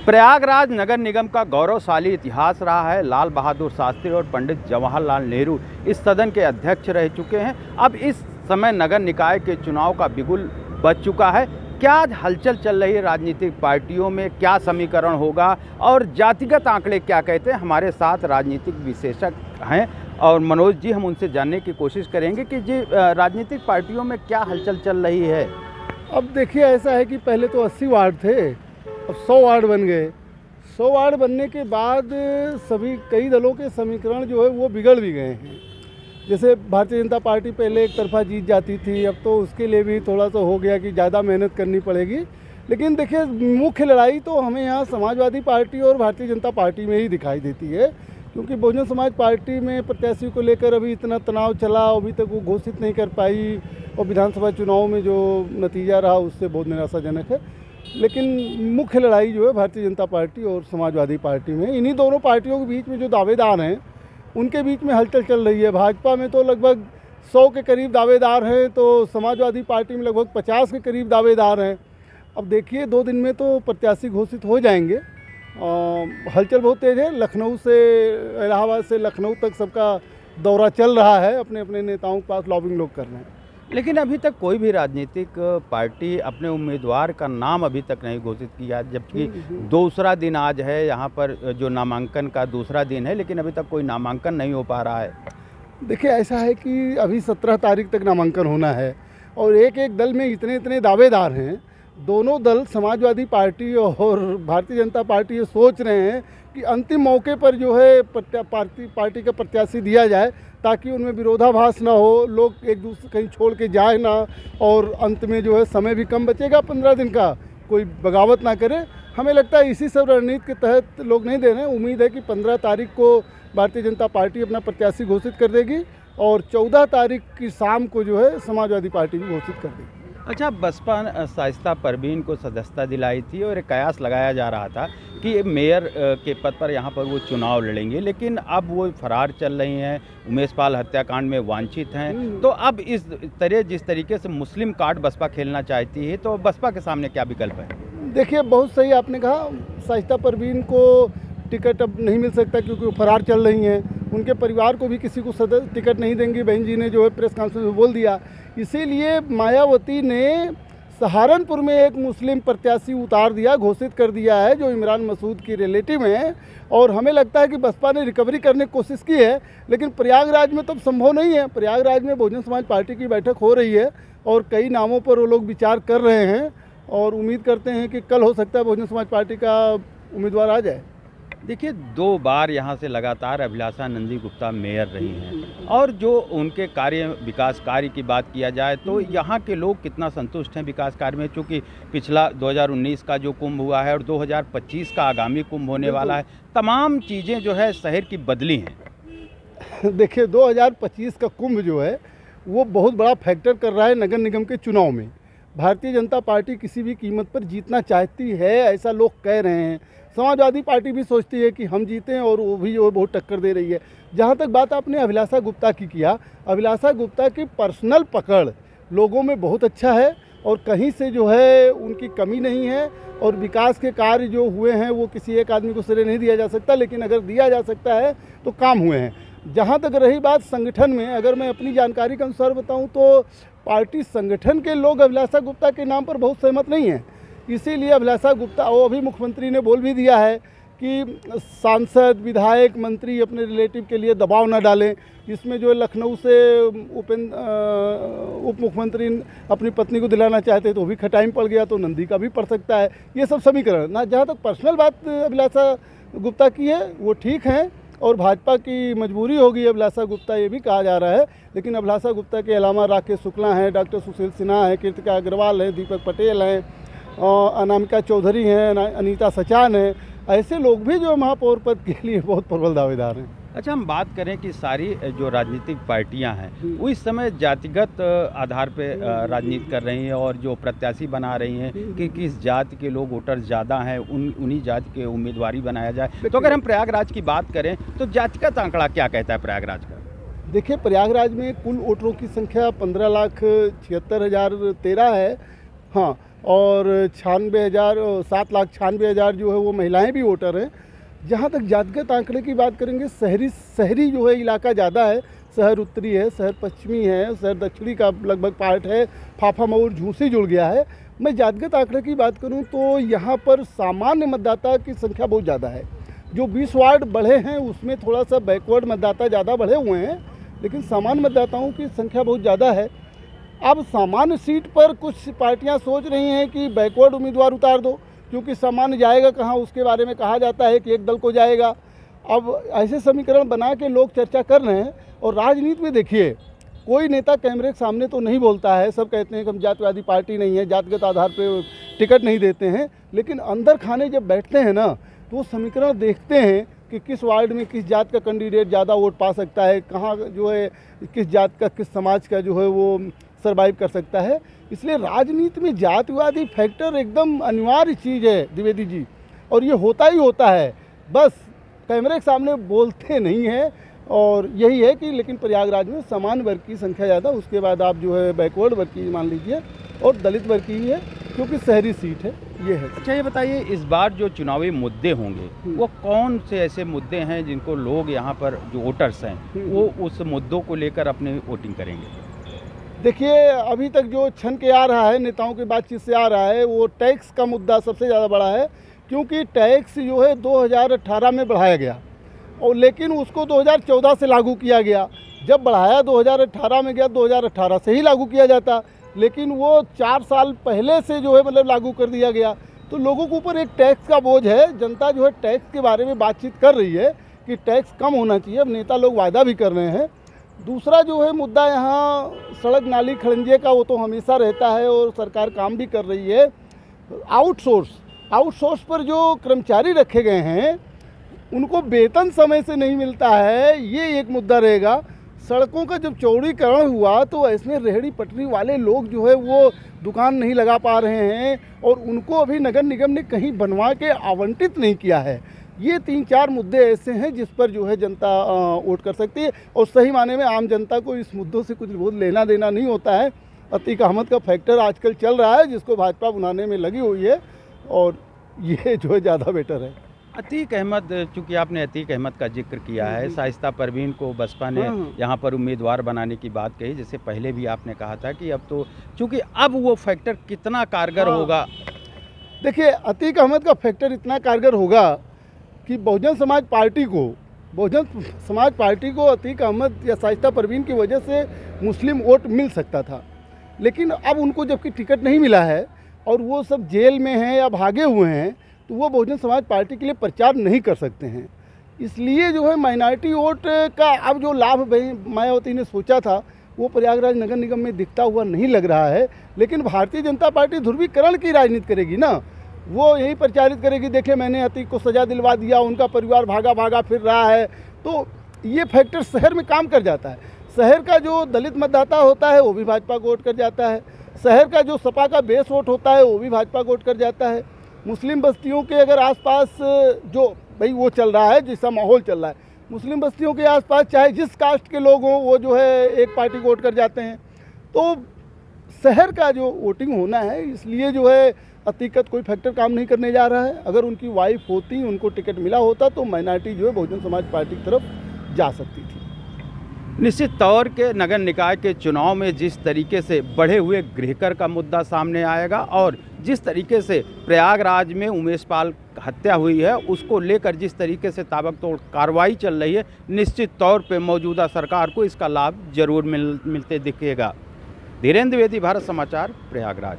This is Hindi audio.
प्रयागराज नगर निगम का गौरवशाली इतिहास रहा है। लाल बहादुर शास्त्री और पंडित जवाहरलाल नेहरू इस सदन के अध्यक्ष रह चुके हैं। अब इस समय नगर निकाय के चुनाव का बिगुल बज चुका है। क्या हलचल चल रही है राजनीतिक पार्टियों में, क्या समीकरण होगा और जातिगत आंकड़े क्या कहते हैं? हमारे साथ राजनीतिक विशेषज्ञ हैं और मनोज जी, हम उनसे जानने की कोशिश करेंगे कि जी राजनीतिक पार्टियों में क्या हलचल चल रही है। अब देखिए, ऐसा है कि पहले तो 80 वार्ड थे, अब 100 वार्ड बन गए। 100 वार्ड बनने के बाद सभी कई दलों के समीकरण जो है वो बिगड़ भी गए हैं। जैसे भारतीय जनता पार्टी पहले एक तरफा जीत जाती थी, अब तो उसके लिए भी थोड़ा सा हो गया कि ज़्यादा मेहनत करनी पड़ेगी। लेकिन देखिए, मुख्य लड़ाई तो हमें यहाँ समाजवादी पार्टी और भारतीय जनता पार्टी में ही दिखाई देती है, क्योंकि बहुजन समाज पार्टी में प्रत्याशी को लेकर अभी इतना तनाव चला, अभी तक वो घोषित नहीं कर पाई और विधानसभा चुनाव में जो नतीजा रहा उससे बहुत निराशाजनक है। लेकिन मुख्य लड़ाई जो है भारतीय जनता पार्टी और समाजवादी पार्टी में, इन्हीं दोनों पार्टियों के बीच में जो दावेदार हैं उनके बीच में हलचल चल रही है। भाजपा में तो लगभग 100 के करीब दावेदार हैं, तो समाजवादी पार्टी में लगभग 50 के करीब दावेदार हैं। अब देखिए, 2 दिन में तो प्रत्याशी घोषित हो जाएंगे। हलचल बहुत तेज़ है। लखनऊ से, इलाहाबाद से लखनऊ तक सबका दौरा चल रहा है, अपने अपने नेताओं के पास लॉबिंग लोग कर रहे हैं। लेकिन अभी तक कोई भी राजनीतिक पार्टी अपने उम्मीदवार का नाम अभी तक नहीं घोषित किया, जबकि दूसरा दिन आज है, यहाँ पर जो नामांकन का दूसरा दिन है, लेकिन अभी तक कोई नामांकन नहीं हो पा रहा है। देखिए, ऐसा है कि अभी 17 तारीख तक नामांकन होना है और एक एक दल में इतने इतने दावेदार हैं। दोनों दल, समाजवादी पार्टी और भारतीय जनता पार्टी, ये सोच रहे हैं कि अंतिम मौके पर जो है पार्टी का प्रत्याशी दिया जाए, ताकि उनमें विरोधाभास ना हो, लोग एक दूसरे कहीं छोड़ के जाए ना, और अंत में जो है समय भी कम बचेगा 15 दिन का, कोई बगावत ना करे। हमें लगता है इसी सब रणनीति के तहत लोग नहीं दे रहे हैं। उम्मीद है कि 15 तारीख को भारतीय जनता पार्टी अपना प्रत्याशी घोषित कर देगी और 14 तारीख की शाम को जो है समाजवादी पार्टी भी घोषित कर देगी। अच्छा, बसपा ने शाइस्ता परवीन को सदस्यता दिलाई थी और एक कयास लगाया जा रहा था कि मेयर के पद पर यहाँ पर वो चुनाव लड़ेंगे, लेकिन अब वो फरार चल रही हैं, उमेश पाल हत्याकांड में वांछित हैं। तो अब इस तरह जिस तरीके से मुस्लिम कार्ड बसपा खेलना चाहती है, तो बसपा के सामने क्या विकल्प है? देखिए, बहुत सही आपने कहा, शाइस्ता परवीन को टिकट अब नहीं मिल सकता क्योंकि वो फरार चल रही हैं। उनके परिवार को भी किसी को टिकट नहीं देंगी, बहन जी ने जो है प्रेस कॉन्फ्रेंस में बोल दिया। इसीलिए मायावती ने सहारनपुर में एक मुस्लिम प्रत्याशी उतार दिया, घोषित कर दिया है, जो इमरान मसूद की रिलेटिव हैं। और हमें लगता है कि बसपा ने रिकवरी करने की कोशिश की है, लेकिन प्रयागराज में तो संभव नहीं है। प्रयागराज में बहुजन समाज पार्टी की बैठक हो रही है और कई नामों पर वो लोग विचार कर रहे हैं और उम्मीद करते हैं कि कल हो सकता है बहुजन समाज पार्टी का उम्मीदवार आ जाए। देखिए, 2 बार यहाँ से लगातार अभिलाषा नंदी गुप्ता मेयर रही हैं और जो उनके विकास कार्य की बात किया जाए तो यहाँ के लोग कितना संतुष्ट हैं विकास कार्य में, चूँकि पिछला 2019 का जो कुंभ हुआ है और 2025 का आगामी कुंभ होने वाला है, तमाम चीज़ें जो है शहर की बदली हैं। देखिए, 2025 का कुंभ जो है वो बहुत बड़ा फैक्टर कर रहा है नगर निगम के चुनाव में। भारतीय जनता पार्टी किसी भी कीमत पर जीतना चाहती है, ऐसा लोग कह रहे हैं। समाजवादी पार्टी भी सोचती है कि हम जीतें और वो भी जो है बहुत टक्कर दे रही है। जहाँ तक बात आपने अभिलाषा गुप्ता की किया, अभिलाषा गुप्ता की पर्सनल पकड़ लोगों में बहुत अच्छा है और कहीं से जो है उनकी कमी नहीं है। और विकास के कार्य जो हुए हैं वो किसी एक आदमी को श्रेय नहीं दिया जा सकता, लेकिन अगर दिया जा सकता है तो काम हुए हैं। जहाँ तक रही बात संगठन में, अगर मैं अपनी जानकारी के अनुसार बताऊँ तो पार्टी संगठन के लोग अभिलाषा गुप्ता के नाम पर बहुत सहमत नहीं हैं। इसीलिए अभिलाषा गुप्ता, वो अभी मुख्यमंत्री ने बोल भी दिया है कि सांसद, विधायक, मंत्री अपने रिलेटिव के लिए दबाव न डालें। इसमें जो लखनऊ से उप मुख्यमंत्री अपनी पत्नी को दिलाना चाहते तो भी खटाई पड़ गया, तो नंदी का भी पड़ सकता है। ये सब समीकरण ना, जहाँ तक पर्सनल बात अभिलाषा गुप्ता की है वो ठीक है और भाजपा की मजबूरी होगी अभिलाषा गुप्ता, ये भी कहा जा रहा है। लेकिन अभिलाषा गुप्ता के अलावा राकेश शुक्ला हैं, डॉक्टर सुशील सिन्हा हैं, कृतिका अग्रवाल हैं, दीपक पटेल हैं, अनामिका चौधरी हैं, अनीता सचान हैं, ऐसे लोग भी जो महापौर पद के लिए बहुत प्रबल दावेदार हैं। अच्छा, हम बात करें कि सारी जो राजनीतिक पार्टियां हैं वो इस समय जातिगत आधार पे राजनीति कर रही हैं और जो प्रत्याशी बना रही हैं कि किस जाति के लोग वोटर ज़्यादा हैं उन्हीं जाति के उम्मीदवारी बनाया जाए। तो अगर हम प्रयागराज की बात करें तो जातिगत आंकड़ा क्या कहता है प्रयागराज का? देखिए, प्रयागराज में कुल वोटरों की संख्या 15,76,013 है। हाँ, और 7,96,000 जो है वो महिलाएं भी वोटर हैं। जहाँ तक जातिगत आंकड़े की बात करेंगे, शहरी जो है इलाका ज़्यादा है, शहर उत्तरी है, शहर पश्चिमी है, शहर दक्षिणी का लगभग पार्ट है, फाफामऊ झूसी जुड़ गया है। मैं जातिगत आंकड़े की बात करूं तो यहाँ पर सामान्य मतदाता की संख्या बहुत ज़्यादा है। जो 20 वार्ड बढ़े हैं उसमें थोड़ा सा बैकवर्ड मतदाता ज़्यादा बढ़े हुए हैं, लेकिन सामान्य मतदाताओं की संख्या बहुत ज़्यादा है। अब सामान्य सीट पर कुछ पार्टियां सोच रही हैं कि बैकवर्ड उम्मीदवार उतार दो, क्योंकि सामान्य जाएगा कहाँ उसके बारे में कहा जाता है कि एक दल को जाएगा। अब ऐसे समीकरण बना के लोग चर्चा कर रहे हैं। और राजनीति में देखिए, कोई नेता कैमरे के सामने तो नहीं बोलता है, सब कहते हैं कि हम जातिवादी पार्टी नहीं है, जातिगत आधार पर टिकट नहीं देते हैं, लेकिन अंदर खाने जब बैठते हैं ना तो वो समीकरण देखते हैं कि किस वार्ड में किस जात का कैंडिडेट ज़्यादा वोट पा सकता है, कहाँ जो है किस जात का किस समाज का जो है वो सर्वाइव कर सकता है। इसलिए राजनीति में जातिवादी फैक्टर एकदम अनिवार्य चीज़ है द्विवेदी जी, और ये होता ही होता है, बस कैमरे के सामने बोलते नहीं हैं। और यही है कि लेकिन प्रयागराज में समान वर्ग की संख्या ज़्यादा, उसके बाद आप जो है बैकवर्ड वर्ग की मान लीजिए, और दलित वर्ग की है, क्योंकि शहरी सीट है, ये है। अच्छा, ये बताइए, इस बार जो चुनावी मुद्दे होंगे वो कौन से ऐसे मुद्दे हैं जिनको लोग यहाँ पर जो वोटर्स हैं वो उस मुद्दों को लेकर अपनी वोटिंग करेंगे? देखिए, अभी तक जो छन के आ रहा है, नेताओं की बातचीत से आ रहा है, वो टैक्स का मुद्दा सबसे ज़्यादा बड़ा है, क्योंकि टैक्स जो है 2018 में बढ़ाया गया, और लेकिन उसको 2014 से लागू किया गया। जब बढ़ाया 2018 में गया, 2018 से ही लागू किया जाता, लेकिन वो 4 साल पहले से जो है मतलब लागू कर दिया गया। तो लोगों के ऊपर एक टैक्स का बोझ है। जनता जो है टैक्स के बारे में बातचीत कर रही है कि टैक्स कम होना चाहिए। अब नेता लोग वायदा भी कर रहे हैं। दूसरा जो है मुद्दा यहाँ सड़क नाली खड़ंजे का, वो तो हमेशा रहता है और सरकार काम भी कर रही है। आउटसोर्स पर जो कर्मचारी रखे गए हैं उनको वेतन समय से नहीं मिलता है, ये एक मुद्दा रहेगा। सड़कों का जब चौड़ीकरण हुआ तो ऐसे रेहड़ी पटरी वाले लोग जो है वो दुकान नहीं लगा पा रहे हैं, और उनको अभी नगर निगम ने कहीं बनवा के आवंटित नहीं किया है। ये 3-4 मुद्दे ऐसे हैं जिस पर जो है जनता वोट कर सकती है, और सही माने में आम जनता को इस मुद्दों से कुछ बहुत लेना देना नहीं होता है। अतीक अहमद का फैक्टर आजकल चल रहा है, जिसको भाजपा बनाने में लगी हुई है, और ये जो है ज़्यादा बेटर है। अतीक अहमद, चूँकि आपने अतीक अहमद का जिक्र किया है, शाइस्ता परवीन को बसपा ने यहाँ पर उम्मीदवार बनाने की बात कही, जैसे पहले भी आपने कहा था कि अब तो चूँकि अब वो फैक्टर कितना कारगर होगा? देखिए, अतीक अहमद का फैक्टर इतना कारगर होगा कि बहुजन समाज पार्टी को अतीक अहमद या शाइस्ता परवीन की वजह से मुस्लिम वोट मिल सकता था, लेकिन अब उनको जबकि टिकट नहीं मिला है और वो सब जेल में हैं या भागे हुए हैं, तो वो बहुजन समाज पार्टी के लिए प्रचार नहीं कर सकते हैं। इसलिए जो है माइनॉरिटी वोट का अब जो लाभ मायावती ने सोचा था वो प्रयागराज नगर निगम में दिखता हुआ नहीं लग रहा है। लेकिन भारतीय जनता पार्टी ध्रुवीकरण की राजनीति करेगी ना, वो यही प्रचारित करेगी, देखे मैंने अतीक को सज़ा दिलवा दिया, उनका परिवार भागा भागा फिर रहा है। तो ये फैक्टर शहर में काम कर जाता है। शहर का जो दलित मतदाता होता है वो भी भाजपा को वोट कर जाता है, शहर का जो सपा का बेस वोट होता है वो भी भाजपा को वोट कर जाता है। मुस्लिम बस्तियों के अगर आसपास जो भाई वो चल रहा है, जैसा माहौल चल रहा है, मुस्लिम बस्तियों के आसपास चाहे जिस कास्ट के लोग हों वो जो है एक पार्टी को वोट कर जाते हैं। तो शहर का जो वोटिंग होना है, इसलिए जो है अतीकत कोई फैक्टर काम नहीं करने जा रहा है। अगर उनकी वाइफ होती, उनको टिकट मिला होता, तो माइनॉरिटी जो है बहुजन समाज पार्टी की तरफ जा सकती थी। निश्चित तौर के नगर निकाय के चुनाव में जिस तरीके से बढ़े हुए गृहकर का मुद्दा सामने आएगा और जिस तरीके से प्रयागराज में उमेश पाल हत्या हुई है, उसको लेकर जिस तरीके से ताबड़तोड़ कार्रवाई चल रही है, निश्चित तौर पे मौजूदा सरकार को इसका लाभ जरूर मिलते दिखेगा। धीरेन्द्र द्विवेदी, भारत समाचार, प्रयागराज।